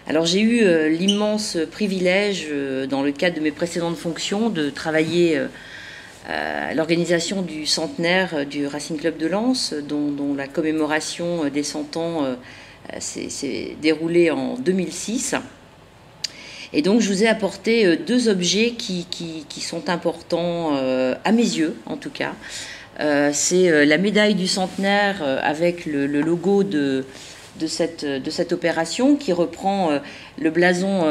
Alors j'ai eu l'immense privilège, dans le cadre de mes précédentes fonctions, de travailler à l'organisation du centenaire du Racing Club de Lens, dont la commémoration des 100 ans s'est déroulée en 2006. Et donc je vous ai apporté deux objets qui sont importants, à mes yeux en tout cas. C'est la médaille du centenaire avec le logo de cette opération qui reprend le blason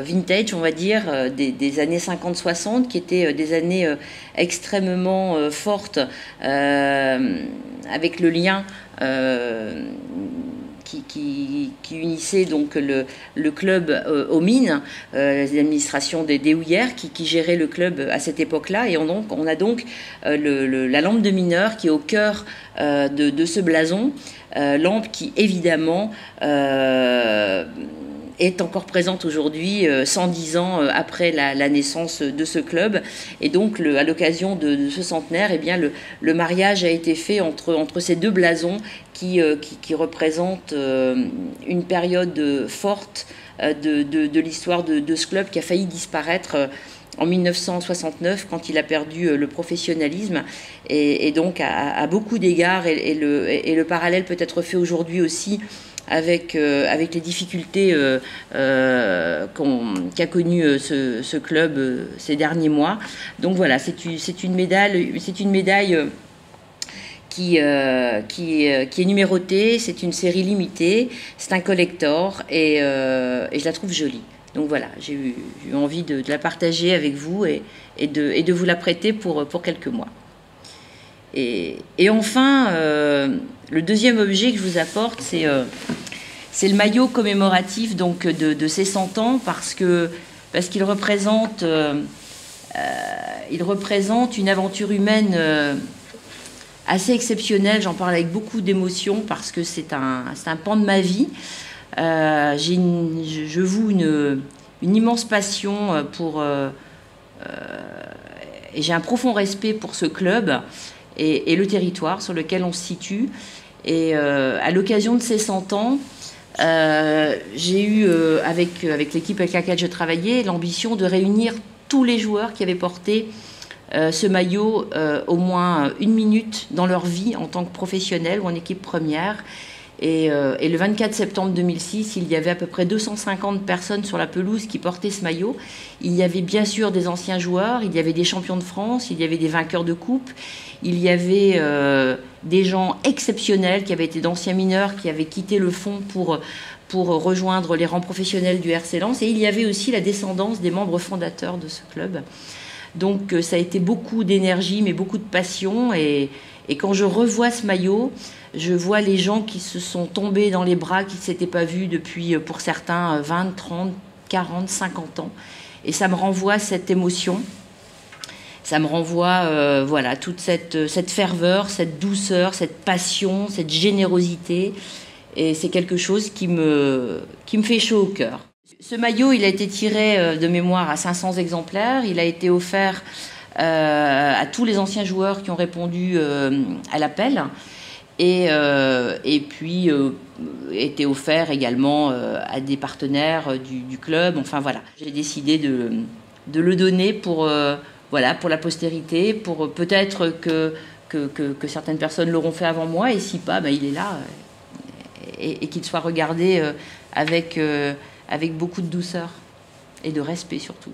vintage, on va dire, des années 50-60, qui étaient des années extrêmement fortes, avec le lien qui unissait donc le club aux mines, l'administration des houillères qui gérait le club à cette époque-là. Et on a donc la lampe de mineur qui est au cœur de ce blason, lampe qui évidemment est encore présente aujourd'hui, 110 ans après la naissance de ce club. Et donc, à l'occasion de ce centenaire, eh bien, le mariage a été fait entre ces deux blasons qui représentent une période forte de l'histoire de ce club qui a failli disparaître en 1969, quand il a perdu le professionnalisme. Et donc, à beaucoup d'égards, et le parallèle peut être fait aujourd'hui aussi avec les difficultés qu'a connues ce club ces derniers mois. Donc voilà, c'est une médaille qui est numérotée, c'est une série limitée, c'est un collector, et je la trouve jolie. Donc voilà, j'ai eu envie de la partager avec vous et de vous la prêter pour quelques mois. Et enfin, le deuxième objet que je vous apporte, c'est le maillot commémoratif donc, de ces 100 ans, parce qu'il représente une aventure humaine assez exceptionnelle. J'en parle avec beaucoup d'émotion parce que c'est un pan de ma vie. Je voue une immense passion et j'ai un profond respect pour ce club et le territoire sur lequel on se situe. Et à l'occasion de ces 100 ans, j'ai eu, avec l'équipe avec laquelle je travaillais, l'ambition de réunir tous les joueurs qui avaient porté ce maillot au moins une minute dans leur vie en tant que professionnels ou en équipe première. Et le 24 septembre 2006, il y avait à peu près 250 personnes sur la pelouse qui portaient ce maillot. Il y avait bien sûr des anciens joueurs, il y avait des champions de France, il y avait des vainqueurs de coupe, il y avait des gens exceptionnels qui avaient été d'anciens mineurs, qui avaient quitté le fond pour rejoindre les rangs professionnels du RC Lens. Et il y avait aussi la descendance des membres fondateurs de ce club. Donc ça a été beaucoup d'énergie, mais beaucoup de passion. Et quand je revois ce maillot, je vois les gens qui se sont tombés dans les bras, qui ne s'étaient pas vus depuis, pour certains, 20, 30, 40, 50 ans. Et ça me renvoie cette émotion. Ça me renvoie voilà, toute cette ferveur, cette douceur, cette passion, cette générosité. Et c'est quelque chose qui me fait chaud au cœur. Ce maillot, il a été tiré de mémoire à 500 exemplaires. Il a été offert à tous les anciens joueurs qui ont répondu à l'appel. Et puis était offert également à des partenaires du club. Enfin voilà, j'ai décidé de le donner pour la postérité, pour peut-être que certaines personnes l'auront fait avant moi, et si pas, il est là, et qu'il soit regardé avec beaucoup de douceur et de respect surtout.